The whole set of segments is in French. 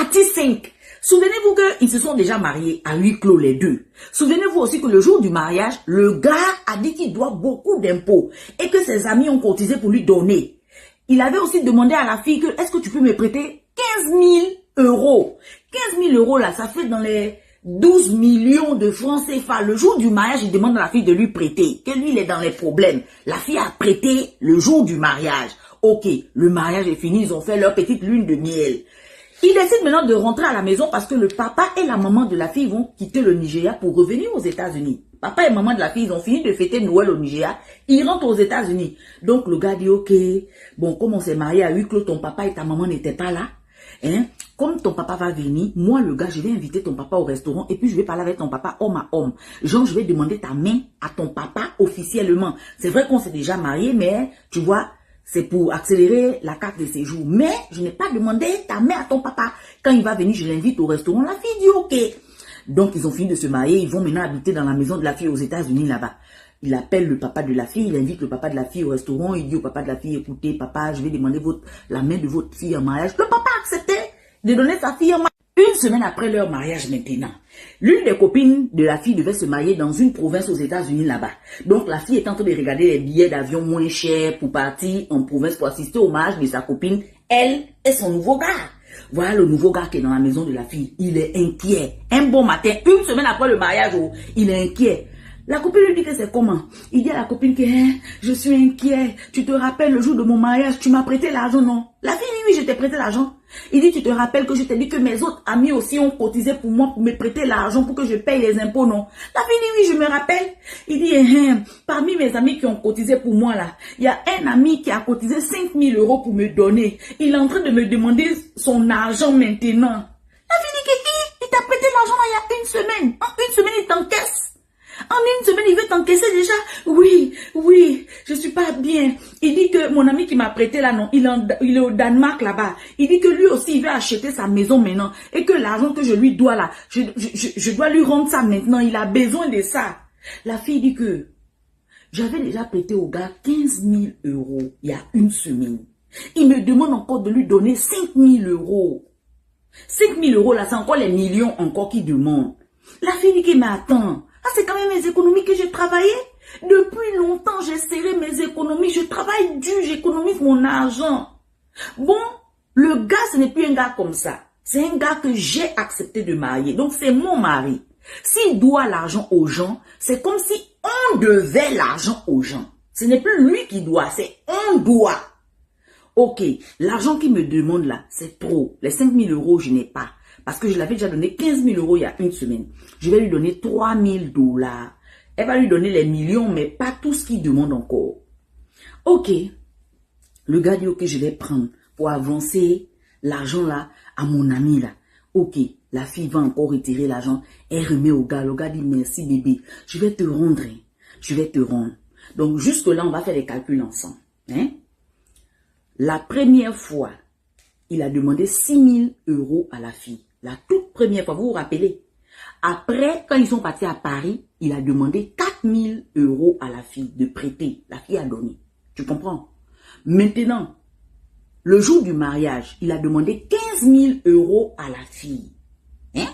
Partie 5. Souvenez-vous qu'ils se sont déjà mariés à huis clos les deux. Souvenez-vous aussi que le jour du mariage, le gars a dit qu'il doit beaucoup d'impôts et que ses amis ont cotisé pour lui donner. Il avait aussi demandé à la fille que est-ce que tu peux me prêter 15 000 euros. 15 000 euros là, ça fait dans les 12 millions de francs CFA. Le jour du mariage, il demande à la fille de lui prêter. Que lui, il est dans les problèmes. La fille a prêté le jour du mariage. Ok, le mariage est fini, ils ont fait leur petite lune de miel. Il décide maintenant de rentrer à la maison parce que le papa et la maman de la fille vont quitter le Nigeria pour revenir aux États-Unis. Papa et maman de la fille, ils ont fini de fêter Noël au Nigeria. Ils rentrent aux États-Unis. Donc le gars dit, ok, bon, comme on s'est marié à huis clos, ton papa et ta maman n'étaient pas là. Hein? Comme ton papa va venir, moi le gars, je vais inviter ton papa au restaurant et puis je vais parler avec ton papa homme à homme. Genre, je vais demander ta main à ton papa officiellement. C'est vrai qu'on s'est déjà marié, mais tu vois, c'est pour accélérer la carte de séjour. Mais je n'ai pas demandé ta main à ton papa. Quand il va venir, je l'invite au restaurant. La fille dit ok. Donc, ils ont fini de se marier. Ils vont maintenant habiter dans la maison de la fille aux États-Unis là-bas. Il appelle le papa de la fille. Il invite le papa de la fille au restaurant. Il dit au papa de la fille, écoutez, papa, je vais demander la main de votre fille en mariage. Le papa a accepté de donner sa fille en mariage. Une semaine après leur mariage maintenant, l'une des copines de la fille devait se marier dans une province aux États-Unis là-bas. Donc la fille est en train de regarder les billets d'avion moins chers pour partir en province pour assister au mariage de sa copine, elle et son nouveau gars. Voilà le nouveau gars qui est dans la maison de la fille. Il est inquiet. Un bon matin, une semaine après le mariage, il est inquiet. La copine lui dit que c'est comment? Il dit à la copine que je suis inquiet. Tu te rappelles le jour de mon mariage, tu m'as prêté l'argent, non? La fille dit oui, je t'ai prêté l'argent. Il dit, tu te rappelles que je t'ai dit que mes autres amis aussi ont cotisé pour moi pour me prêter l'argent pour que je paye les impôts, non? La fille dit oui, je me rappelle. Il dit, parmi mes amis qui ont cotisé pour moi là, il y a un ami qui a cotisé 5 000 euros pour me donner. Il est en train de me demander son argent maintenant. La fille dit que il t'a prêté l'argent là il y a une semaine. En une semaine, il t'encaisse. En une semaine, il veut t'encaisser déjà. Oui, je suis pas bien. Il dit que mon ami qui m'a prêté là, non, il est au Danemark là-bas. Il dit que lui aussi, il veut acheter sa maison maintenant. Et que l'argent que je lui dois là, je dois lui rendre ça maintenant. Il a besoin de ça. La fille dit que j'avais déjà prêté au gars 15 000 euros il y a une semaine. Il me demande encore de lui donner 5 000 euros. 5 000 euros là, c'est encore les millions encore qu'il demande. La fille dit qu'il m'attend. Ah, c'est quand même mes économies que j'ai travaillé. Depuis longtemps, j'ai serré mes économies. Je travaille dur, j'économise mon argent. Bon, le gars, ce n'est plus un gars comme ça. C'est un gars que j'ai accepté de marier. Donc, c'est mon mari. S'il doit l'argent aux gens, c'est comme si on devait l'argent aux gens. Ce n'est plus lui qui doit, c'est on doit. Ok, l'argent qu'il me demande là, c'est trop. Les 5 000 euros, je n'ai pas. Parce que je l'avais déjà donné 15 000 euros il y a une semaine. Je vais lui donner 3 000 $. Elle va lui donner les millions, mais pas tout ce qu'il demande encore. Ok. Le gars dit, ok, je vais prendre pour avancer l'argent là à mon ami là. Ok. La fille va encore retirer l'argent. Elle remet au gars. Le gars dit, merci bébé. Je vais te rendre. Je vais te rendre. Donc jusque là, on va faire les calculs ensemble. Hein? La première fois, il a demandé 6 000 euros à la fille. La toute première fois, vous vous rappelez. Après, quand ils sont partis à Paris, il a demandé 4 000 euros à la fille de prêter. La fille a donné. Tu comprends? Maintenant, le jour du mariage, il a demandé 15 000 euros à la fille. Hein?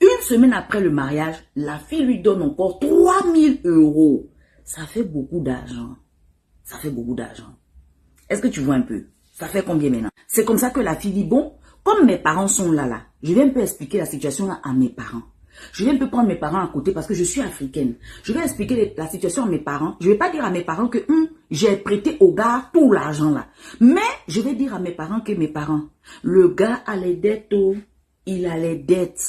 Une semaine après le mariage, la fille lui donne encore 3 000 euros. Ça fait beaucoup d'argent. Ça fait beaucoup d'argent. Est-ce que tu vois un peu? Ça fait combien maintenant? C'est comme ça que la fille dit, bon, comme mes parents sont là, je vais un peu expliquer la situation là à mes parents. Je vais un peu prendre mes parents à côté parce que je suis africaine. Je vais expliquer la situation à mes parents. Je ne vais pas dire à mes parents que j'ai prêté au gars tout l'argent là. Mais je vais dire à mes parents que mes parents, le gars a les dettes, il a les dettes.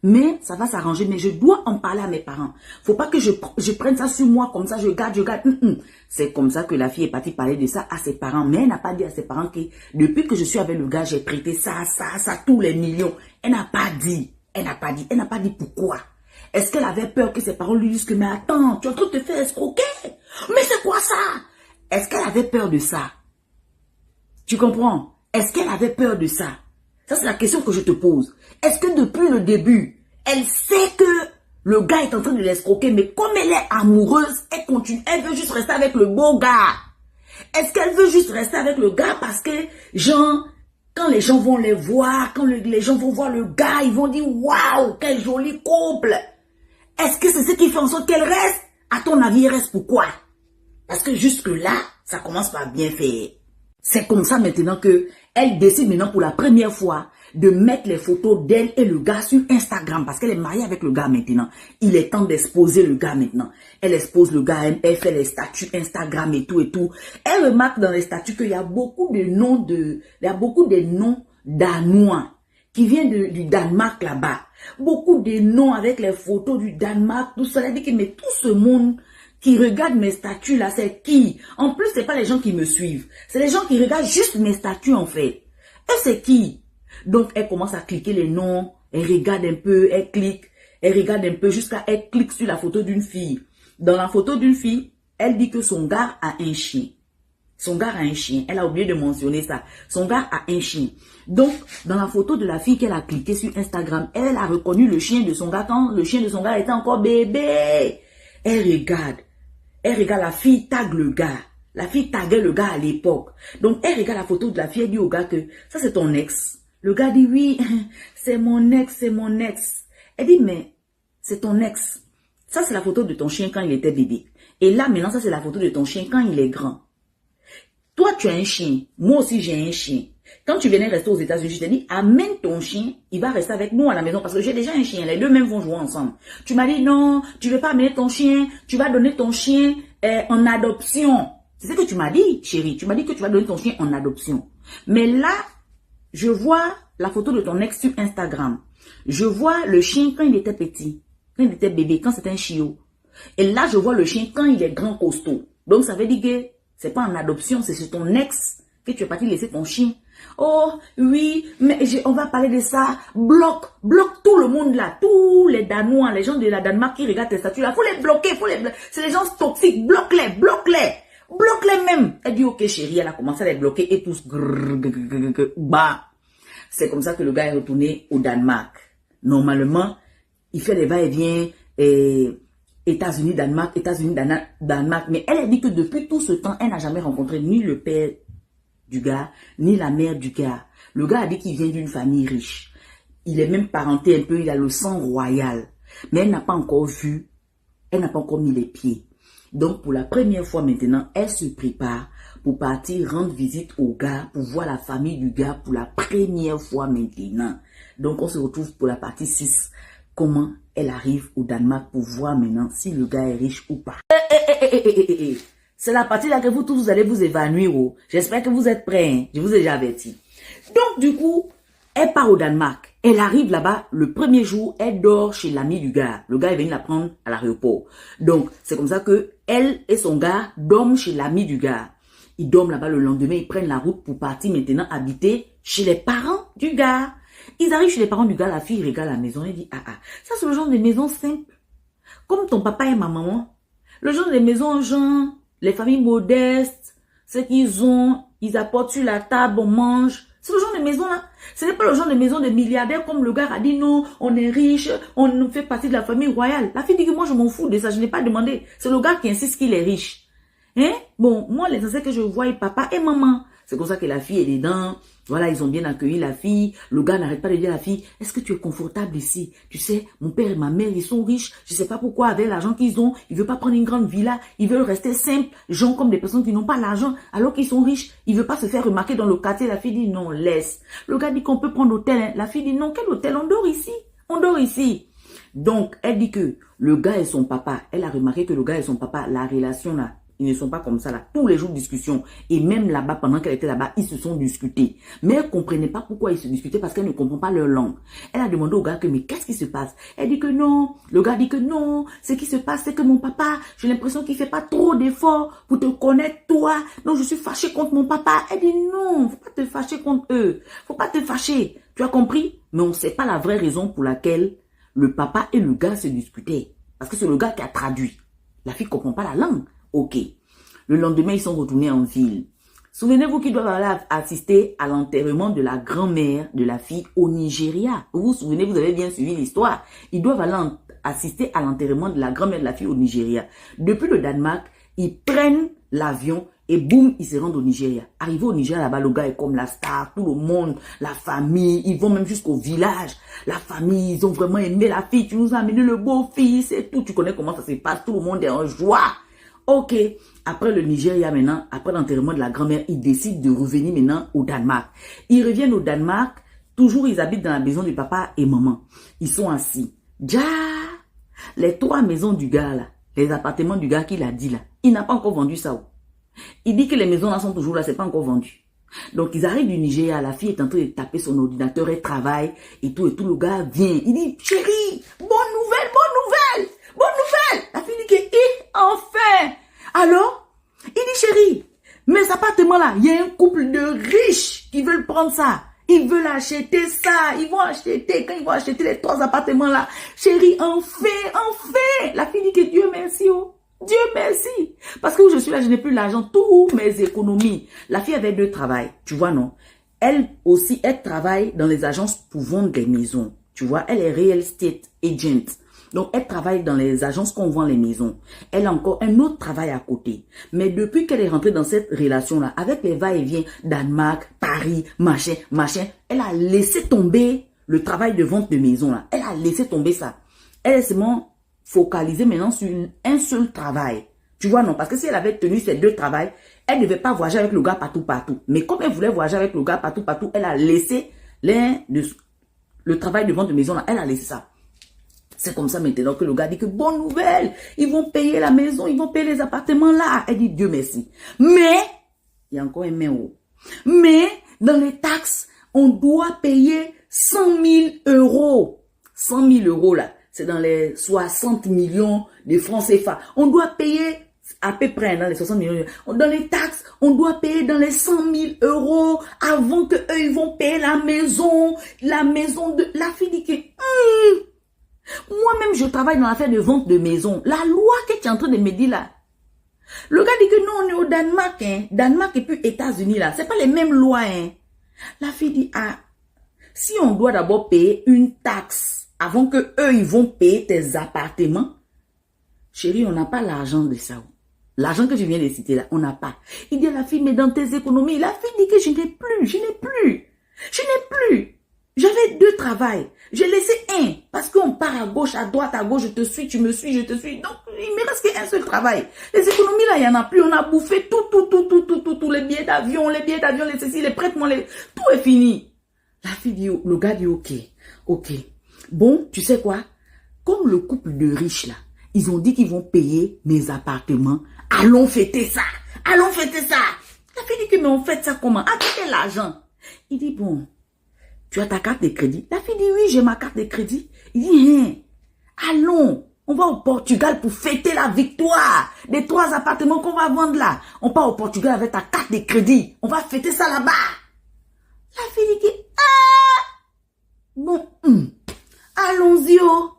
Mais ça va s'arranger, mais je dois en parler à mes parents. Faut pas que je prenne ça sur moi comme ça, je garde. C'est comme ça que la fille est partie parler de ça à ses parents. Mais elle n'a pas dit à ses parents que depuis que je suis avec le gars, j'ai prêté ça, tous les millions. Elle n'a pas dit. Elle n'a pas dit pourquoi. Est-ce qu'elle avait peur que ses parents lui disent que, mais attends, tu es en train de te faire escroquer? Mais c'est quoi ça? Est-ce qu'elle avait peur de ça? Tu comprends? Est-ce qu'elle avait peur de ça? Ça, c'est la question que je te pose. Est-ce que depuis le début, elle sait que le gars est en train de l'escroquer, mais comme elle est amoureuse, elle continue, elle veut juste rester avec le beau gars. Est-ce qu'elle veut juste rester avec le gars parce que, genre, Quand les gens vont les voir, quand les gens vont voir le gars, ils vont dire, waouh, quel joli couple. Est-ce que c'est ce qui fait en sorte qu'elle reste? À ton avis, elle reste pourquoi? Parce que jusque-là, ça commence par bien faire. C'est comme ça maintenant que elle décide maintenant pour la première fois de mettre les photos d'elle et le gars sur Instagram parce qu'elle est mariée avec le gars maintenant. Il est temps d'exposer le gars maintenant. Elle expose le gars, elle fait les statuts Instagram et tout et tout. Elle remarque dans les statuts qu'il y a beaucoup de noms danois qui viennent du Danemark là-bas. Beaucoup de noms avec les photos du Danemark, tout ça. Elle dit que mais tout ce monde qui regarde mes statuts là, c'est qui? En plus, c'est pas les gens qui me suivent. C'est les gens qui regardent juste mes statuts en fait. Et c'est qui? Donc, elle commence à cliquer les noms, elle regarde un peu, elle clique, elle regarde un peu jusqu'à elle clique sur la photo d'une fille. Dans la photo d'une fille, elle dit que son gars a un chien. Son gars a un chien. Elle a oublié de mentionner ça. Son gars a un chien. Donc, dans la photo de la fille qu'elle a cliqué sur Instagram, elle a reconnu le chien de son gars quand le chien de son gars était encore bébé. Elle regarde la fille, tag le gars. La fille taguait le gars à l'époque. Donc, elle regarde la photo de la fille, elle dit au gars que ça c'est ton ex. Le gars dit oui, c'est mon ex, c'est mon ex. Elle dit mais c'est ton ex. Ça c'est la photo de ton chien quand il était bébé. Et là maintenant ça c'est la photo de ton chien quand il est grand. Toi tu as un chien, moi aussi j'ai un chien. Quand tu venais rester aux États-Unis, je t'ai dit amène ton chien, il va rester avec nous à la maison parce que j'ai déjà un chien, les deux même vont jouer ensemble. Tu m'as dit non, tu veux pas amener ton chien, tu vas donner ton chien en adoption. C'est ce que tu m'as dit, chérie. Tu m'as dit que tu vas donner ton chien en adoption. Mais là, je vois la photo de ton ex sur Instagram. Je vois le chien quand il était petit, quand il était bébé, quand c'était un chiot. Et là, je vois le chien quand il est grand costaud. Donc, ça veut dire que c'est pas en adoption, c'est sur ton ex que tu es parti laisser ton chien. Oh, oui, mais on va parler de ça. Bloque tout le monde là. Tous les Danois, les gens de la Danemark qui regardent tes statuts là. Faut les bloquer, c'est les gens toxiques. Bloque-les. Bloque-les même. Elle dit, ok chérie, elle a commencé à les bloquer et tous. Bah. C'est comme ça que le gars est retourné au Danemark. Normalement, il fait les va-et-vient États-Unis, Danemark, Danemark. Mais elle a dit que depuis tout ce temps, elle n'a jamais rencontré ni le père du gars, ni la mère du gars. Le gars a dit qu'il vient d'une famille riche. Il est même parenté un peu, il a le sang royal. Mais elle n'a pas encore vu, elle n'a pas encore mis les pieds. Donc, pour la première fois maintenant, elle se prépare pour partir rendre visite au gars, pour voir la famille du gars pour la première fois maintenant. Donc, on se retrouve pour la partie 6. Comment elle arrive au Danemark pour voir maintenant si le gars est riche ou pas. C'est la partie là que vous tous vous allez vous évanouir. Oh. J'espère que vous êtes prêts. Hein? Je vous ai déjà averti. Donc, du coup, elle part au Danemark. Elle arrive là-bas, le premier jour, elle dort chez l'ami du gars. Le gars est venu la prendre à l'aéroport. Donc, c'est comme ça que elle et son gars dorment chez l'ami du gars. Ils dorment là-bas le lendemain, ils prennent la route pour partir maintenant habiter chez les parents du gars. Ils arrivent chez les parents du gars, la fille regarde la maison et dit, ah, ça c'est le genre de maison simple. Comme ton papa et ma maman. Le genre de maison, genre, les familles modestes, ce qu'ils ont, ils apportent sur la table, on mange. C'est le genre de maison là. Ce n'est pas le genre de maison de milliardaires comme le gars a dit non, on est riche, on fait partie de la famille royale. La fille dit que moi je m'en fous de ça, je n'ai pas demandé. C'est le gars qui insiste qu'il est riche. Hein? Bon, moi l'essentiel que je vois est papa et maman. C'est comme ça que la fille est dedans. Voilà, ils ont bien accueilli la fille. Le gars n'arrête pas de dire à la fille, est-ce que tu es confortable ici? Tu sais, mon père et ma mère, ils sont riches. Je ne sais pas pourquoi, avec l'argent qu'ils ont, ils ne veulent pas prendre une grande villa. Ils veulent rester simples, gens comme des personnes qui n'ont pas l'argent, alors qu'ils sont riches. Ils ne veulent pas se faire remarquer dans le quartier. La fille dit, non, laisse. Le gars dit qu'on peut prendre l'hôtel. Hein. La fille dit, non, quel hôtel? On dort ici. On dort ici. Donc, elle dit que le gars et son papa, elle a remarqué que le gars et son papa, la relation là, ils ne sont pas comme ça là. Tous les jours, discussion. Et même là-bas, pendant qu'elle était là-bas, ils se sont discutés. Mais elle ne comprenait pas pourquoi ils se discutaient parce qu'elle ne comprend pas leur langue. Elle a demandé au gars que, mais qu'est-ce qui se passe? Elle dit que non. Le gars dit que non. Ce qui se passe, c'est que mon papa, j'ai l'impression qu'il ne fait pas trop d'efforts pour te connaître, toi. Donc, je suis fâchée contre mon papa. Elle dit non, faut pas te fâcher contre eux. Faut pas te fâcher. Tu as compris? Mais on ne sait pas la vraie raison pour laquelle le papa et le gars se discutaient. Parce que c'est le gars qui a traduit. La fille ne comprend pas la langue. Ok. Le lendemain, ils sont retournés en ville. Souvenez-vous qu'ils doivent aller assister à l'enterrement de la grand-mère de la fille au Nigeria. Vous vous souvenez, vous avez bien suivi l'histoire. Ils doivent aller assister à l'enterrement de la grand-mère de la fille au Nigeria. Depuis le Danemark, ils prennent l'avion Et boum, ils se rendent au Nigeria. Arrivé au Nigeria, là-bas, le gars est comme la star, tout le monde, la famille, ils vont même jusqu'au village. La famille, ils ont vraiment aimé la fille, tu nous as amené le beau-fils et tout. Tu connais comment ça se passe, tout le monde est en joie. Ok, après le Nigeria maintenant, après l'enterrement de la grand-mère, ils décident de revenir maintenant au Danemark. Ils reviennent au Danemark, toujours ils habitent dans la maison du papa et maman. Ils sont assis. Déjà, les 3 maisons du gars là, les appartements du gars qu'il a dit là, il n'a pas encore vendu ça. Il dit que les maisons là sont toujours là, c'est pas encore vendu. Donc ils arrivent du Nigeria, la fille est en train de taper son ordinateur, elle travaille et tout le gars vient. Il dit, chérie, bonne nouvelle, bonne nouvelle, bonne nouvelle. La fille dit que, enfin. Alors, il dit, chérie, mes appartements là, il y a un couple de riches qui veulent prendre ça. Ils veulent acheter ça, ils vont acheter, quand ils vont acheter les 3 appartements là, chérie, enfin. La fille dit que Dieu merci, oh. Dieu merci. Parce que où je suis là, je n'ai plus l'argent, tous mes économies. La fille avait 2 travails, tu vois, non? Elle aussi, elle travaille dans les agences pour vendre des maisons. Tu vois, elle est real estate agent. Donc, elle travaille dans les agences qu'on vend les maisons. Elle a encore un autre travail à côté. Mais depuis qu'elle est rentrée dans cette relation-là, avec les va-et-vient, Danemark, Paris, machin, elle a laissé tomber le travail de vente de maison, là. Elle a laissé tomber ça. Elle est seulement focalisée maintenant sur un seul travail. Tu vois, non? Parce que si elle avait tenu ces 2 travails, elle ne devait pas voyager avec le gars partout. Mais comme elle voulait voyager avec le gars partout, elle a laissé le travail de vente de maison, là. Elle a laissé ça. C'est comme ça maintenant que le gars dit que bonne nouvelle, ils vont payer la maison, ils vont payer les appartements là. Elle dit Dieu merci. Mais, il y a encore un mais haut. Mais, dans les taxes, on doit payer 100 000 euros. 100 000 euros là, c'est dans les 60 millions de francs CFA. On doit payer à peu près dans les 60 millions. Dans les taxes, on doit payer dans les 100 000 euros avant que eux ils vont payer la maison de la fille dit que moi-même, je travaille dans l'affaire de vente de maison. La loi que tu es en train de me dire là. Le gars dit que non, on est au Danemark. Danemark et puis États-Unis là. C'est pas les mêmes lois. La fille dit, si on doit d'abord payer une taxe avant que eux ils vont payer tes appartements. Chérie, on n'a pas l'argent de ça. L'argent que je viens de citer là, on n'a pas. Il dit à la fille, mais dans tes économies, la fille dit que je n'ai plus. J'avais 2 travails. J'ai laissé un. Parce qu'on part à gauche, à droite, à gauche, je te suis, tu me suis, je te suis. Donc, il me reste qu'un seul travail. Les économies là, il n'y en a plus. On a bouffé tout. Les billets d'avion, les ceci, les prêtements, tout est fini. La fille dit, le gars dit, ok. Bon, tu sais quoi? Comme le couple de riches là, ils ont dit qu'ils vont payer mes appartements. Allons fêter ça. La fille dit que, mais on fait ça comment? Avec quel argent? Il dit, bon. Tu as ta carte de crédit? La fille dit, oui, j'ai ma carte de crédit. Il dit, allons, on va au Portugal pour fêter la victoire des 3 appartements qu'on va vendre là. On part au Portugal avec ta carte de crédit. On va fêter ça là-bas. La fille dit, bon, allons-y, oh.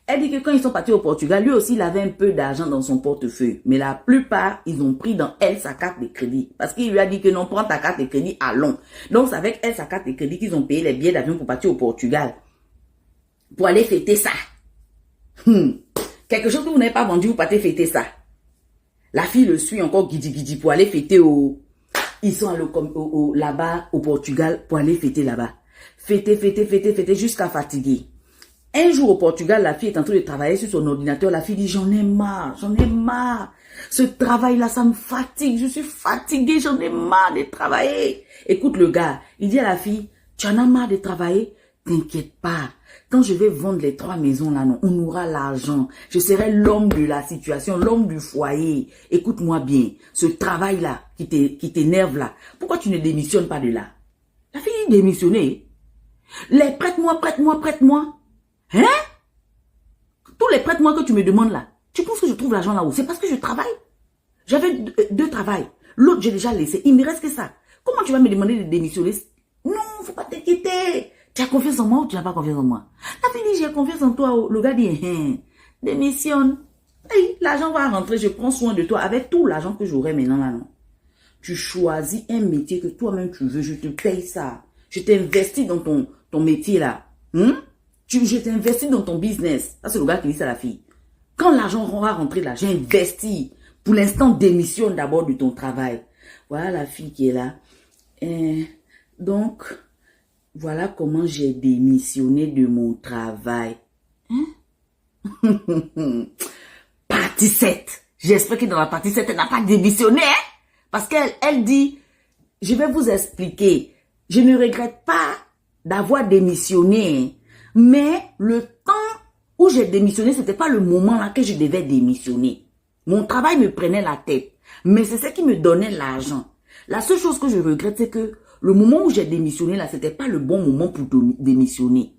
Elle dit que quand ils sont partis au Portugal, lui aussi, il avait un peu d'argent dans son portefeuille. Mais la plupart, ils ont pris dans elle sa carte de crédit. Parce qu'il lui a dit que non, prends ta carte de crédit, allons. Donc, c'est avec elle sa carte de crédit qu'ils ont payé les billets d'avion pour partir au Portugal. Pour aller fêter ça. Quelque chose que vous n'avez pas vendu, vous partez fêter ça. La fille le suit encore guidi pour aller fêter Ils sont allés là-bas au Portugal pour aller fêter là-bas. Fêter jusqu'à fatiguer. Un jour au Portugal, la fille est en train de travailler sur son ordinateur. La fille dit, j'en ai marre. Ce travail-là, ça me fatigue. Je suis fatiguée, j'en ai marre de travailler. Écoute le gars, il dit à la fille, tu en as marre de travailler? T'inquiète pas. Quand je vais vendre les 3 maisons là, non, on aura l'argent. Je serai l'homme de la situation, l'homme du foyer. Écoute-moi bien, ce travail-là qui t'énerve là, pourquoi tu ne démissionnes pas de là? La fille dit démissionner. Les prête-moi. Hein? Tous les prête-moi que tu me demandes là, tu penses que je trouve l'argent là-haut? C'est parce que je travaille. J'avais 2 travails. L'autre, j'ai déjà laissé. Il me reste que ça. Comment tu vas me demander de démissionner? Non, faut pas t'inquiéter. Tu as confiance en moi ou tu n'as pas confiance en moi? La fille dit, j'ai confiance en toi. Le gars dit, démissionne. Hey, l'argent va rentrer, je prends soin de toi avec tout l'argent que j'aurai maintenant là, non. Tu choisis un métier que toi-même tu veux, je te paye ça. Je t'investis dans ton métier là. Je t'investis dans ton business. Ça, c'est le gars qui dit ça à la fille. Quand l'argent va rentrer là, j'investis. Pour l'instant, démissionne d'abord de ton travail. Voilà la fille qui est là. Donc, voilà comment j'ai démissionné de mon travail. Partie 7. J'espère que dans la partie 7, elle n'a pas démissionné. Hein? Parce qu'elle dit, je vais vous expliquer. Je ne regrette pas d'avoir démissionné. Mais le temps où j'ai démissionné, ce n'était pas le moment là que je devais démissionner. Mon travail me prenait la tête. Mais c'est ce qui me donnait l'argent. La seule chose que je regrette, c'est que le moment où j'ai démissionné là, c'était pas le bon moment pour démissionner.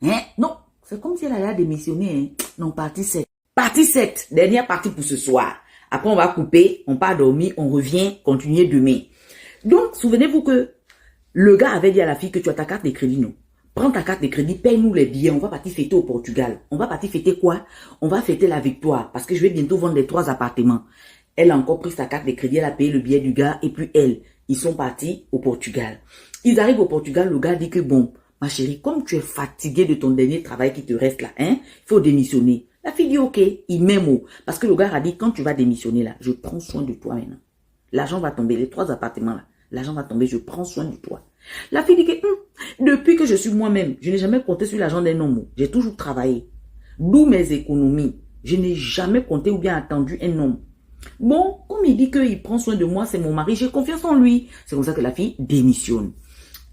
Hein? Non, c'est comme si elle allait démissionner. Hein? Non, partie 7. Partie 7, dernière partie pour ce soir. Après, on va couper, on part dormir, on revient, continuer demain. Donc, souvenez-vous que le gars avait dit à la fille que tu as ta carte de crédit, non? Prends ta carte de crédit, paye-nous les billets, on va partir fêter au Portugal. On va partir fêter quoi? On va fêter la victoire, parce que je vais bientôt vendre les 3 appartements. Elle a encore pris sa carte de crédit, elle a payé le billet du gars, et puis ils sont partis au Portugal. Ils arrivent au Portugal, le gars dit que bon, ma chérie, comme tu es fatiguée de ton dernier travail qui te reste là, hein, il faut démissionner. La fille dit ok, il met mot. Parce que le gars a dit, quand tu vas démissionner là, je prends soin de toi maintenant. L'argent va tomber, les 3 appartements là, l'argent va tomber, je prends soin de toi. La fille dit que depuis que je suis moi-même, je n'ai jamais compté sur l'argent d'un homme. J'ai toujours travaillé. D'où mes économies. Je n'ai jamais compté ou bien attendu un homme. Bon, comme il dit qu'il prend soin de moi, c'est mon mari, j'ai confiance en lui. C'est comme ça que la fille démissionne.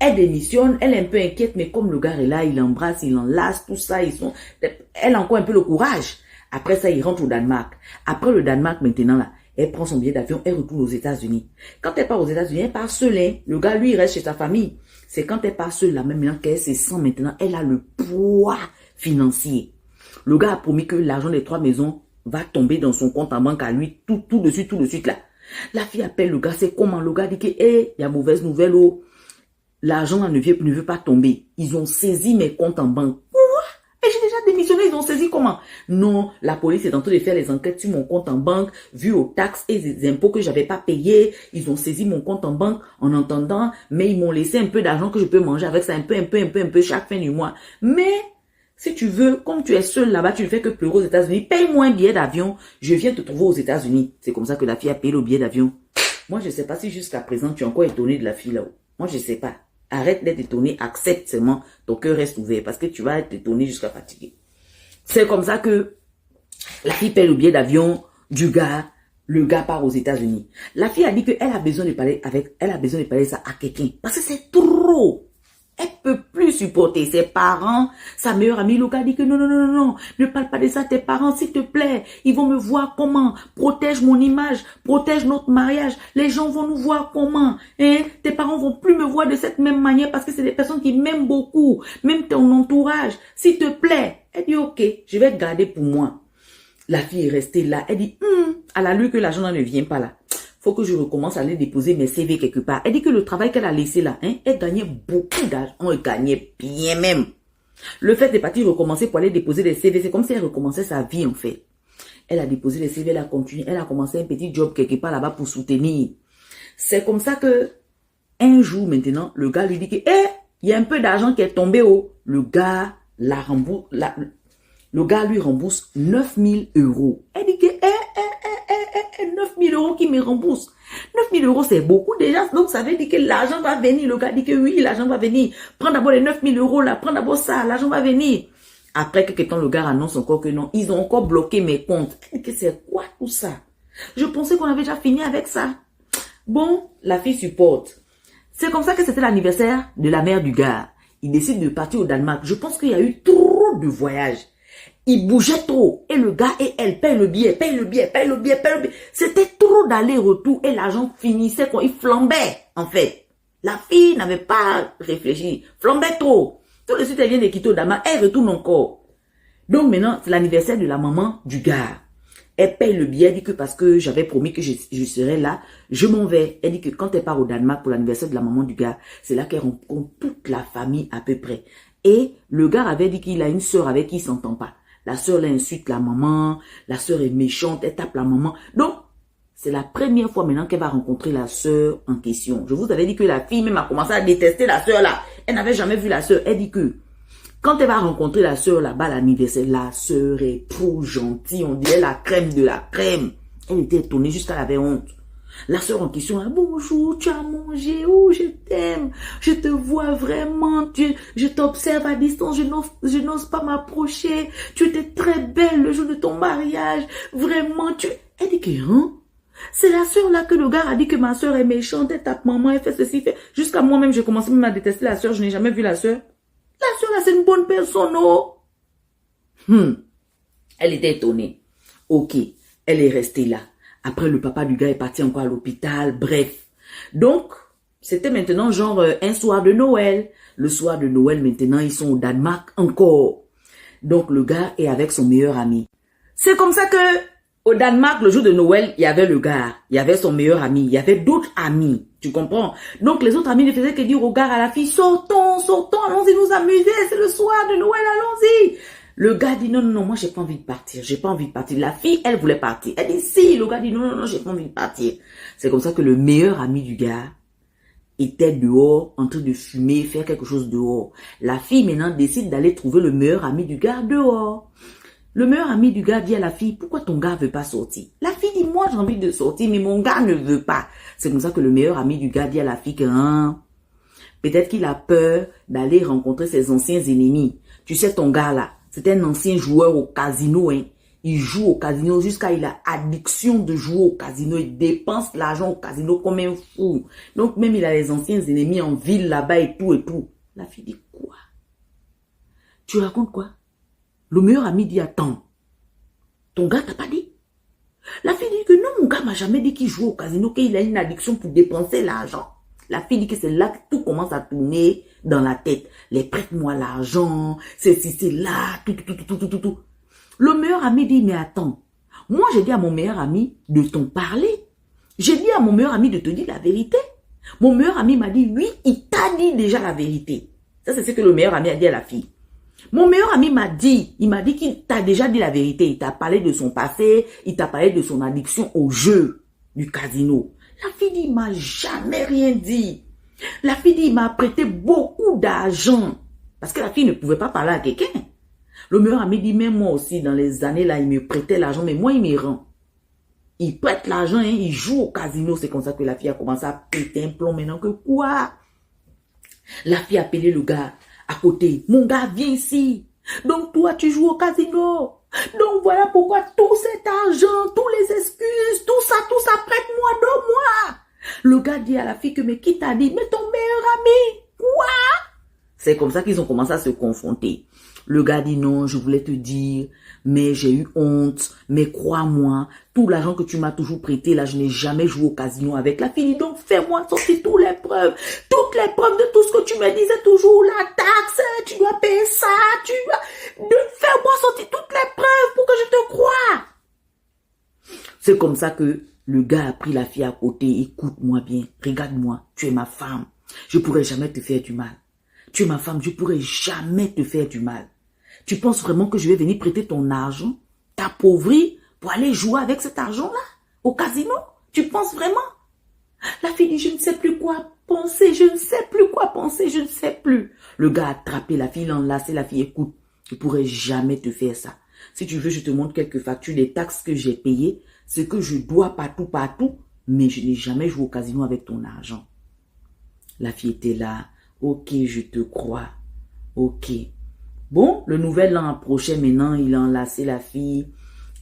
Elle démissionne, elle est un peu inquiète, mais comme le gars est là, il l'embrasse, il l'enlace, tout ça, elle a encore un peu le courage. Après ça, il rentre au Danemark. Après le Danemark, maintenant, là, elle prend son billet d'avion, elle retourne aux États-Unis. Quand elle part aux États-Unis, elle part seule. Hein. Le gars, lui, il reste chez sa famille. C'est quand elle part seule, là, même maintenant qu'elle se sent maintenant, elle a le poids financier. Le gars a promis que l'argent des 3 maisons va tomber dans son compte en banque à lui, tout de suite, là. La fille appelle le gars, c'est comment? Le gars dit que, il y a mauvaise nouvelle, oh. L'argent ne veut pas tomber. Ils ont saisi mes comptes en banque. Et j'ai déjà démissionné, ils ont saisi comment? Non, la police est en train de faire les enquêtes sur mon compte en banque, vu aux taxes et les impôts que j'avais pas payés. Ils ont saisi mon compte en banque en entendant, mais ils m'ont laissé un peu d'argent que je peux manger avec ça, un peu chaque fin du mois. Mais, si tu veux, comme tu es seul là-bas, tu ne fais que pleurer aux États-Unis, paye-moi un billet d'avion, je viens te trouver aux États-Unis. C'est comme ça que la fille a payé le billet d'avion. Moi, je ne sais pas si jusqu'à présent, tu es encore étonné de la fille là-haut. Moi, je ne sais pas. Arrête d'être étonné, accepte seulement, ton cœur reste ouvert parce que tu vas être étonné jusqu'à fatiguer. C'est comme ça que la fille paie le billet d'avion du gars, le gars part aux États-Unis. La fille a dit qu'elle a besoin de parler ça à quelqu'un parce que c'est trop. Elle peut plus supporter ses parents, sa meilleure amie. Le gars dit que non, ne parle pas de ça à tes parents, s'il te plaît. Ils vont me voir comment? Protège mon image, protège notre mariage. Les gens vont nous voir comment? Hein? Tes parents vont plus me voir de cette même manière parce que c'est des personnes qui m'aiment beaucoup, même ton entourage. S'il te plaît. Elle dit ok, je vais garder pour moi. La fille est restée là. Elle dit, à la lui que l'argent ne vient pas là. Faut que je recommence à aller déposer mes CV quelque part. Elle dit que le travail qu'elle a laissé là, hein, elle gagnait beaucoup d'argent. Elle gagnait bien même. Le fait de partir recommencer pour aller déposer les CV, c'est comme si elle recommençait sa vie en fait. Elle a déposé les CV, elle a continué, elle a commencé un petit job quelque part là-bas pour soutenir. C'est comme ça que un jour maintenant, le gars lui dit que, il y a un peu d'argent qui est tombé au. Le gars la rembourse, le gars lui rembourse 9 000 €. Elle dit que, 9 000 € qui me rembourse. 9 000 € c'est beaucoup déjà. Donc ça veut dire que l'argent va venir. Le gars dit que oui, l'argent va venir. Prends d'abord les 9 000 € là. Prends d'abord ça. L'argent va venir. Après quelques temps, le gars annonce encore que non. Ils ont encore bloqué mes comptes. Elle dit que c'est quoi tout ça? Je pensais qu'on avait déjà fini avec ça. Bon, la fille supporte. C'est comme ça que c'était l'anniversaire de la mère du gars. Il décide de partir au Danemark. Je pense qu'il y a eu trop de voyages. Il bougeait trop. Et le gars et elle payent le billet. C'était trop d'aller-retour. Et l'argent finissait quand il flambait, en fait. La fille n'avait pas réfléchi. Flambait trop. Tout de suite, elle vient de quitter au Danemark. Elle retourne encore. Donc maintenant, c'est l'anniversaire de la maman du gars. Elle paye le billet. Elle dit que parce que j'avais promis que je serais là, je m'en vais. Elle dit que quand elle part au Danemark pour l'anniversaire de la maman du gars, c'est là qu'elle rencontre toute la famille à peu près. Et le gars avait dit qu'il a une sœur avec qui il s'entend pas. La sœur l'insulte la maman, la sœur est méchante, elle tape la maman. Donc, c'est la première fois maintenant qu'elle va rencontrer la sœur en question. Je vous avais dit que la fille même a commencé à détester la sœur là. Elle n'avait jamais vu la sœur. Elle dit que quand elle va rencontrer la sœur là-bas à l'anniversaire, la sœur est trop gentille. On dirait la crème de la crème. Elle était étonnée jusqu'à elle avait honte. La sœur en question, là, bonjour, tu as mangé, oh, je t'aime, je te vois vraiment, je t'observe à distance, je n'ose pas m'approcher, tu étais très belle le jour de ton mariage, vraiment, Elle dit que, hein? C'est la sœur là que le gars a dit que ma sœur est méchante, elle tape maman, elle fait ceci, fait. Jusqu'à moi-même, j'ai commencé même à détester la sœur, je n'ai jamais vu la sœur. La sœur là, c'est une bonne personne, oh. Elle était étonnée. Ok, elle est restée là. Après, le papa du gars est parti encore à l'hôpital, bref. Donc, c'était maintenant genre un soir de Noël. Le soir de Noël, maintenant, ils sont au Danemark encore. Donc, le gars est avec son meilleur ami. C'est comme ça que, au Danemark, le jour de Noël, il y avait le gars, il y avait son meilleur ami, il y avait d'autres amis. Tu comprends? Donc, les autres amis ne faisaient que dire au gars, à la fille, sortons, allons-y nous amuser, c'est le soir de Noël, allons-y. Le gars dit non, moi j'ai pas envie de partir, La fille, elle voulait partir. Elle dit si, le gars dit non, j'ai pas envie de partir. C'est comme ça que le meilleur ami du gars était dehors, en train de fumer, faire quelque chose dehors. La fille maintenant décide d'aller trouver le meilleur ami du gars dehors. Le meilleur ami du gars dit à la fille, pourquoi ton gars veut pas sortir? La fille dit, moi j'ai envie de sortir, mais mon gars ne veut pas. C'est comme ça que le meilleur ami du gars dit à la fille que, peut-être qu'il a peur d'aller rencontrer ses anciens ennemis. Tu sais, ton gars là, c'est un ancien joueur au casino, hein. Il joue au casino jusqu'à il a addiction de jouer au casino. Il dépense l'argent au casino comme un fou. Donc même il a les anciens ennemis en ville là-bas et tout et tout. La fille dit quoi? Tu racontes quoi? Le meilleur ami dit attends. Ton gars t'a pas dit? La fille dit que non, mon gars m'a jamais dit qu'il joue au casino, qu'il a une addiction pour dépenser l'argent. La fille dit que c'est là que tout commence à tourner dans la tête. Les prête-moi l'argent, c'est là, tout. Le meilleur ami dit, mais attends, moi j'ai dit à mon meilleur ami de t'en parler. J'ai dit à mon meilleur ami de te dire la vérité. Mon meilleur ami m'a dit, oui, il t'a dit déjà la vérité. Ça, c'est ce que le meilleur ami a dit à la fille. Mon meilleur ami m'a dit, qu'il t'a déjà dit la vérité. Il t'a parlé de son passé, il t'a parlé de son addiction au jeu du casino. La fille dit, il m'a jamais rien dit. La fille dit, il m'a prêté beaucoup d'argent. Parce que la fille ne pouvait pas parler à quelqu'un. Le meilleur ami dit, même moi aussi, dans les années là, il me prêtait l'argent, mais moi, il me rend. Il prête l'argent, hein, il joue au casino. C'est comme ça que la fille a commencé à péter un plomb maintenant que quoi? La fille a appelé le gars à côté. Mon gars, viens ici. Donc toi, tu joues au casino. Donc voilà pourquoi tout cet argent, tous les excuses, tout ça, prête-moi, donne-moi. Le gars dit à la fille que, mais qui t'a dit? Mais ton meilleur ami. Quoi? C'est comme ça qu'ils ont commencé à se confronter. Le gars dit non, je voulais te dire, mais j'ai eu honte, mais crois-moi, tout l'argent que tu m'as toujours prêté, là, je n'ai jamais joué au casino avec. La fille dit donc, fais-moi sortir toutes les preuves de tout ce que tu me disais toujours, la taxe, tu dois payer ça, fais-moi sortir toutes les preuves pour que je te croie. C'est comme ça que le gars a pris la fille à côté, écoute-moi bien, regarde-moi, tu es ma femme, je pourrais jamais te faire du mal. Tu es ma femme, je pourrais jamais te faire du mal. Tu penses vraiment que je vais venir prêter ton argent, t'appauvrir, pour aller jouer avec cet argent-là, au casino? Tu penses vraiment? La fille dit, je ne sais plus quoi penser, je ne sais plus. Le gars a attrapé la fille, l'a enlacé, la fille, écoute, je pourrais jamais te faire ça. Si tu veux, je te montre quelques factures des taxes que j'ai payées, ce que je dois partout, mais je n'ai jamais joué au casino avec ton argent. La fille était là. Ok, je te crois. Ok. Bon, le nouvel an approchait maintenant, il a enlacé la fille.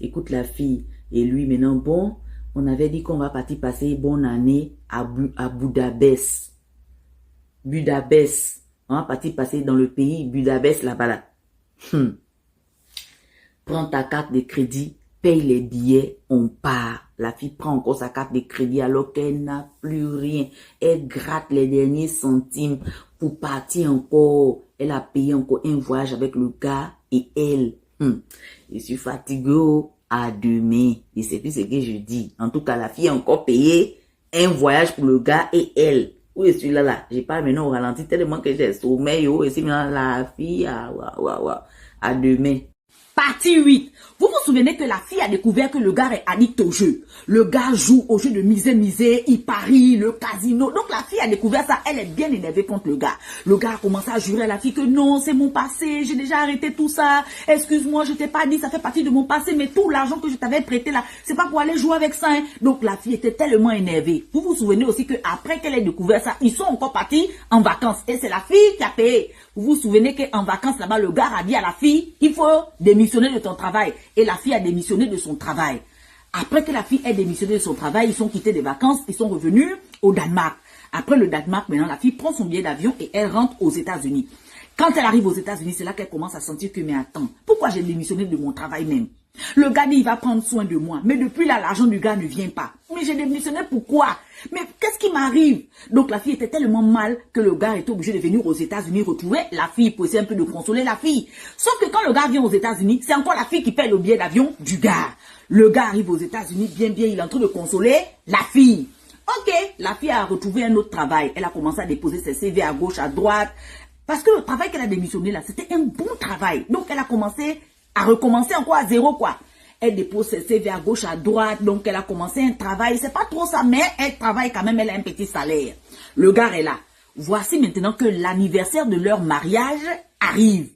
Écoute la fille. Et lui maintenant, bon, on avait dit qu'on va partir passer bonne année à Budapest. On va partir passer dans le pays Budapest là-bas là. Prends ta carte de crédit, paye les billets, on part. La fille prend encore sa carte de crédit alors qu'elle n'a plus rien. Elle gratte les derniers centimes pour partir encore. Elle a payé encore un voyage avec le gars et elle. Je suis fatiguée, à demain. Et c'est plus ce que je dis. En tout cas, la fille a encore payé un voyage pour le gars et elle. Où est celui-là là? J'ai pas maintenant au ralenti tellement que j'ai sommeil. Et c'est maintenant la fille. À demain. Partie 8. Vous vous souvenez que la fille a découvert que le gars est addict au jeu. Le gars joue au jeu de misé, il parie, le casino. Donc la fille a découvert ça, elle est bien énervée contre le gars. Le gars a commencé à jurer à la fille que non, c'est mon passé, j'ai déjà arrêté tout ça. Excuse-moi, je t'ai pas dit, ça fait partie de mon passé, mais tout l'argent que je t'avais prêté là, c'est pas pour aller jouer avec ça. Hein. Donc la fille était tellement énervée. Vous vous souvenez aussi que après qu'elle ait découvert ça, ils sont encore partis en vacances. Et c'est la fille qui a payé. Vous vous souvenez qu'en vacances là-bas, le gars a dit à la fille, il faut démissionner de ton travail. Et la fille a démissionné de son travail. Après que la fille ait démissionné de son travail, ils sont quittés des vacances, ils sont revenus au Danemark. Après le Danemark, maintenant, la fille prend son billet d'avion et elle rentre aux États-Unis. Quand elle arrive aux États-Unis, c'est là qu'elle commence à sentir que, mais attends, pourquoi j'ai démissionné de mon travail même? Le gars dit, il va prendre soin de moi. Mais depuis là, l'argent du gars ne vient pas. Mais j'ai démissionné pourquoi? Mais qu'est-ce qui m'arrive? Donc la fille était tellement mal que le gars était obligé de venir aux États-Unis retrouver la fille pour essayer un peu de consoler la fille. Sauf que quand le gars vient aux États-Unis, c'est encore la fille qui paie le billet d'avion du gars. Le gars arrive aux États-Unis, bien, il est en train de consoler la fille. Ok, la fille a retrouvé un autre travail. Elle a commencé à déposer ses CV à gauche, à droite. Parce que le travail qu'elle a démissionné là, c'était un bon travail. Donc elle a commencé à recommencer encore à zéro quoi. Elle dépose ses CV à gauche, à droite. Donc elle a commencé un travail. C'est pas trop ça, mais elle travaille quand même. Elle a un petit salaire. Le gars est là. Voici maintenant que l'anniversaire de leur mariage arrive.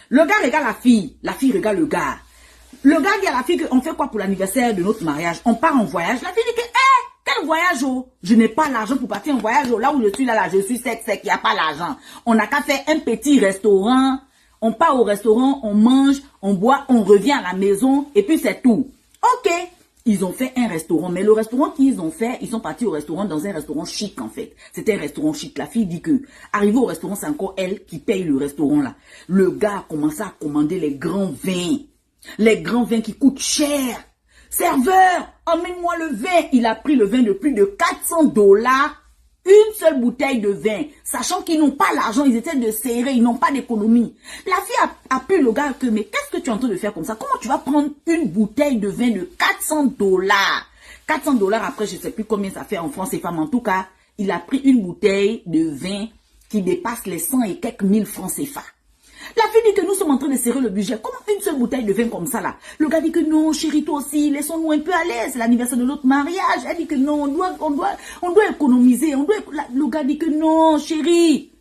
Le gars regarde la fille regarde le gars. Le gars dit à la fille qu'on fait quoi pour l'anniversaire de notre mariage? On part en voyage. La fille dit que, quel voyage oh? Je n'ai pas l'argent pour partir en voyage oh. Là où je suis là, je suis sec, il n'y a pas l'argent. On n'a qu'à faire un petit restaurant. On part au restaurant, on mange, on boit, on revient à la maison et puis c'est tout. Ok. Ils ont fait un restaurant, mais le restaurant qu'ils ont fait, ils sont partis au restaurant dans un restaurant chic en fait. C'était un restaurant chic. La fille dit que, arrivé au restaurant, c'est encore elle qui paye le restaurant là. Le gars a commencé à commander les grands vins. Les grands vins qui coûtent cher. Serveur, emmène-moi le vin. Il a pris le vin de plus de 400 $. Une seule bouteille de vin. Sachant qu'ils n'ont pas l'argent, ils étaient de serrer, ils n'ont pas d'économie. La fille a pris le gars que, mais qu'est-ce que tu es en train de faire comme ça? Comment tu vas prendre une bouteille de vin de 400 $? 400 $ après, je ne sais plus combien ça fait en France et femmes. En tout cas, il a pris une bouteille de vin qui dépasse les 100 et quelques mille francs CFA. La fille dit que nous sommes en train de serrer le budget. Comment une seule bouteille de vin comme ça là? Le gars dit que non, chérie, toi aussi, laissons-nous un peu à l'aise. C'est l'anniversaire de notre mariage. Elle dit que non, on doit économiser. Le gars dit que non, chérie.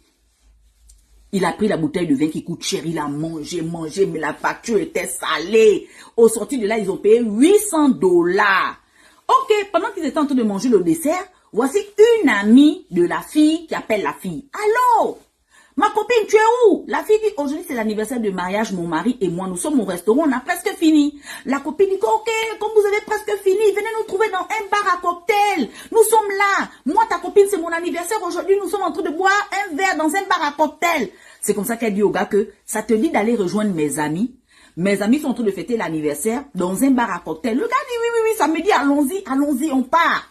Il a pris la bouteille de vin qui coûte cher. Il a mangé, mais la facture était salée. Au sorti de là, ils ont payé 800 $. Ok, pendant qu'ils étaient en train de manger le dessert, voici une amie de la fille qui appelle la fille. Allô? Ma copine, tu es où? La fille dit, aujourd'hui c'est l'anniversaire de mariage, mon mari et moi, nous sommes au restaurant, on a presque fini. La copine dit, ok, comme vous avez presque fini, venez nous trouver dans un bar à cocktail. Nous sommes là. Moi, ta copine, c'est mon anniversaire, aujourd'hui nous sommes en train de boire un verre dans un bar à cocktail. C'est comme ça qu'elle dit au gars que, ça te dit d'aller rejoindre mes amis. Mes amis sont en train de fêter l'anniversaire dans un bar à cocktail. Le gars dit, oui, ça me dit, allons-y, on part.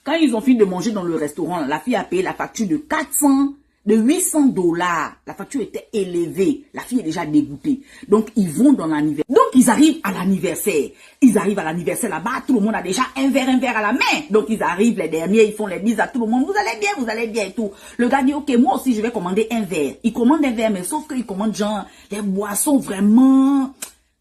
Quand ils ont fini de manger dans le restaurant, la fille a payé la facture de 800 $. La facture était élevée. La fille est déjà dégoûtée. Donc, ils vont dans l'anniversaire. Donc, ils arrivent à l'anniversaire. Ils arrivent à l'anniversaire là-bas. Tout le monde a déjà un verre à la main. Donc, ils arrivent les derniers. Ils font les bises à tout le monde. Vous allez bien et tout. Le gars dit, ok, moi aussi, je vais commander un verre. Il commande un verre, mais sauf qu'il commande genre les boissons vraiment,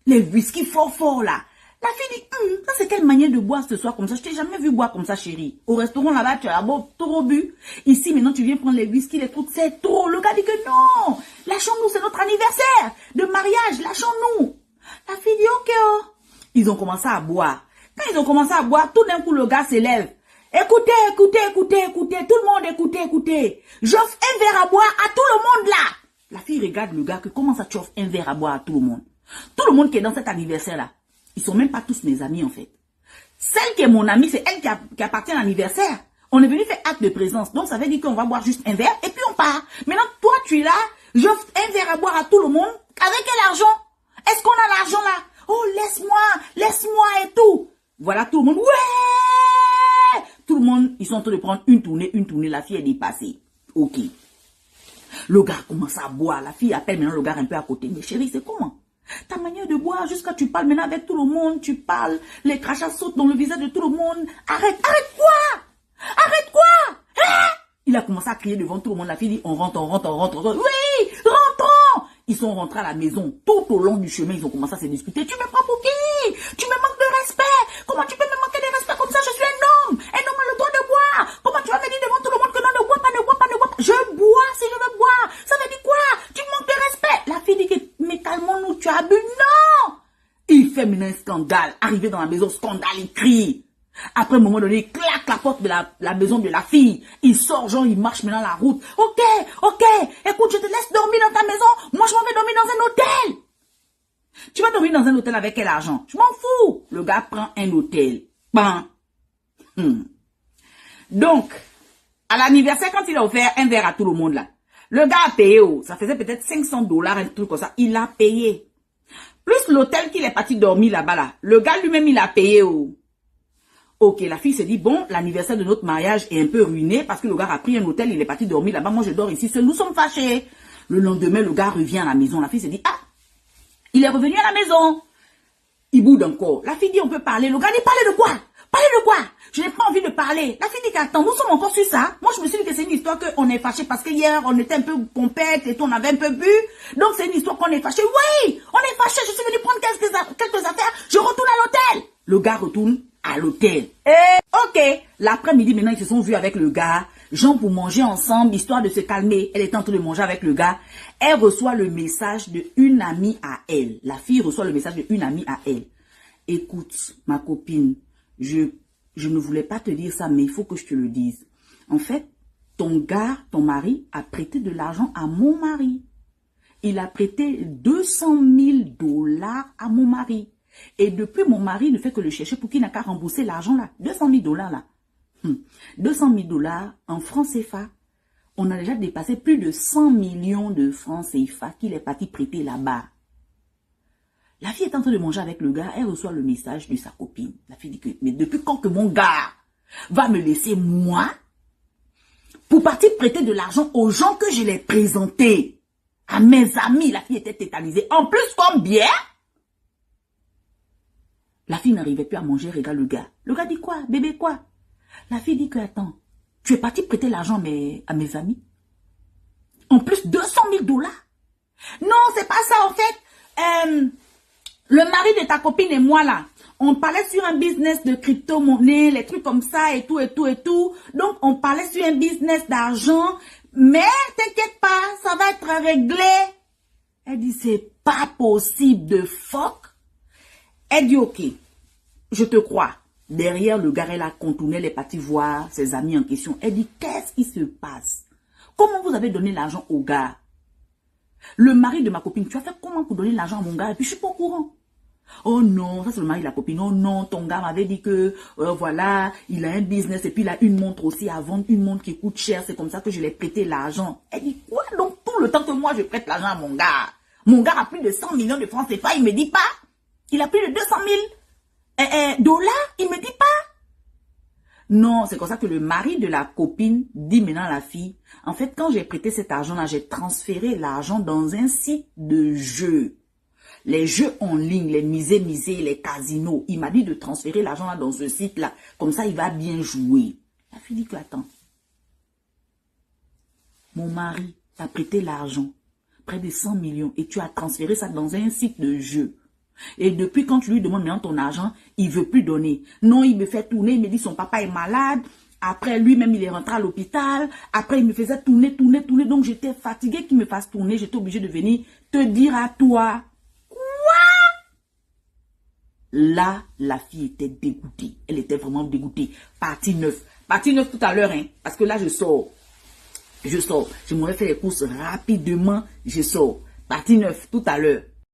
les whisky fort là. La fille dit, ça c'est quelle manière de boire ce soir comme ça? Je t'ai jamais vu boire comme ça, chérie. Au restaurant là-bas, tu as trop bu. Ici, maintenant, tu viens prendre les whisky, les trucs, c'est trop. Le gars dit que non. Lâchons-nous, c'est notre anniversaire de mariage, lâchons-nous. La fille dit, ok, oh. Ils ont commencé à boire. Quand ils ont commencé à boire, tout d'un coup, le gars s'élève. Écoutez, tout le monde écoutez. J'offre un verre à boire à tout le monde là. La fille regarde le gars que comment ça tu offres un verre à boire à tout le monde? Tout le monde qui est dans cet anniversaire là. Ils sont même pas tous mes amis en fait. Celle qui est mon amie, c'est elle qui appartient à l'anniversaire. On est venu faire acte de présence. Donc ça veut dire qu'on va boire juste un verre et puis on part. Maintenant, toi tu es là, j'offre un verre à boire à tout le monde. Avec quel argent? Est-ce qu'on a l'argent là? Oh, laisse-moi et tout. Voilà tout le monde. Ouais! Tout le monde, ils sont en train de prendre une tournée. La fille est dépassée. Ok. Le gars commence à boire. La fille appelle maintenant le gars un peu à côté. Mais chérie, c'est comment? Ta manière de boire, jusqu'à tu parles maintenant avec tout le monde, tu parles, les crachats sautent dans le visage de tout le monde. Arrête quoi? Hein? Il a commencé à crier devant tout le monde. La fille dit, on rentre. Oui, rentrons. Ils sont rentrés à la maison. Tout au long du chemin, ils ont commencé à se discuter. Tu me prends pour qui? Tu me manques de respect. Comment tu peux me manquer de respect comme ça? Je suis un homme. Un homme a le droit de boire. Comment tu vas me dire devant tout le monde que non, ne bois pas, ne bois pas, ne bois pas. Je bois si je veux boire. Ça veut dire quoi? Tu me manques de respect. La fille dit que, mais calmons-nous, tu as bu. Non! Il fait maintenant un scandale. Arrivé dans la maison, scandale, il crie. Après un moment donné, il claque la porte de la maison de la fille. Il sort, genre, il marche maintenant la route. Ok, écoute, je te laisse dormir dans ta maison. Moi, je m'en vais dormir dans un hôtel. Tu vas dormir dans un hôtel avec quel argent? Je m'en fous. Le gars prend un hôtel. Ban. Donc, à l'anniversaire, quand il a offert un verre à tout le monde là, le gars a payé, ça faisait peut-être $500, un truc comme ça. Il a payé. Plus l'hôtel qu'il est parti dormir là-bas là. Le gars lui-même, il a payé, Ok, la fille s'est dit, bon, l'anniversaire de notre mariage est un peu ruiné parce que le gars a pris un hôtel, il est parti dormir là-bas. Moi, je dors ici seul. Nous sommes fâchés. Le lendemain, le gars revient à la maison. La fille s'est dit, ah, il est revenu à la maison. Il boude encore. La fille dit, on peut parler. Le gars dit, parler de quoi? Parler de quoi? Je n'ai pas envie de parler. La fille dit qu'attends, nous sommes encore sur ça. Moi, je me suis dit que c'est une histoire qu'on est fâché parce que hier, on était un peu pompette et tout, on avait un peu bu. Donc, c'est une histoire qu'on est fâché. Oui, on est fâché. Je suis venu prendre quelques affaires. Je retourne à l'hôtel. Le gars retourne à l'hôtel. Ok. L'après-midi, maintenant, ils se sont vus avec le gars. Genre pour manger ensemble, histoire de se calmer. Elle est en train de manger avec le gars. Elle reçoit le message d'une amie à elle. La fille reçoit le message d'une amie à elle. Écoute, ma copine, je ne voulais pas te dire ça, mais il faut que je te le dise. En fait, ton mari, a prêté de l'argent à mon mari. Il a prêté $200,000 à mon mari. Et depuis, mon mari ne fait que le chercher pour qu'il n'a qu'à rembourser l'argent là. $200,000 là. $200,000 en francs CFA. On a déjà dépassé plus de 100 millions de francs CFA qu'il est parti prêter là-bas. La fille est en train de manger avec le gars, elle reçoit le message de sa copine. La fille dit que, mais depuis quand que mon gars va me laisser moi pour partir prêter de l'argent aux gens que je l'ai présentés, à mes amis? La fille était tétanisée. En plus, combien? La fille n'arrivait plus à manger, regarde le gars. Le gars dit quoi? Bébé quoi? La fille dit que, attends, tu es parti prêter l'argent à mes amis? En plus, $200,000? Non, c'est pas ça en fait. Le mari de ta copine et moi là, on parlait sur un business de crypto-monnaie, les trucs comme ça et tout et tout et tout. Donc, on parlait sur un business d'argent. Mais, t'inquiète pas, ça va être réglé. Elle dit, c'est pas possible de fuck. Elle dit, ok, je te crois. Derrière le gars, elle a contourné, elle est partie voir ses amis en question. Elle dit, qu'est-ce qui se passe? Comment vous avez donné l'argent au gars? Le mari de ma copine, tu as fait comment pour donner l'argent à mon gars? Et puis, je suis pas au courant. Oh non, ça c'est le mari de la copine. Oh non, ton gars m'avait dit que, voilà, il a un business et puis il a une montre aussi à vendre, une montre qui coûte cher. C'est comme ça que je l'ai prêté l'argent. Elle dit, quoi? Donc, tout le temps que moi je prête l'argent à mon gars a plus de 100 millions de francs CFA, il me dit pas. Il a plus de $200,000, il me dit pas. Non, c'est comme ça que le mari de la copine dit maintenant à la fille, en fait, quand j'ai prêté cet argent-là, j'ai transféré l'argent dans un site de jeux. Les jeux en ligne, les misés, les casinos. Il m'a dit de transférer l'argent là dans ce site-là. Comme ça, il va bien jouer. La fille dit que, attends. Mon mari t'a prêté l'argent, près de 100 millions, et tu as transféré ça dans un site de jeu. Et depuis quand tu lui demandes maintenant ton argent, il veut plus donner. Non, il me fait tourner, il me dit son papa est malade. Après, lui-même, il est rentré à l'hôpital. Après, il me faisait tourner. Donc, j'étais fatiguée qu'il me fasse tourner. J'étais obligée de venir te dire à toi. Là, la fille était dégoûtée. Elle était vraiment dégoûtée. Partie 9. Partie 9 tout à l'heure, hein. Parce que là, je sors. Je m'aurais fait les courses rapidement. Je sors. Partie 9 tout à l'heure.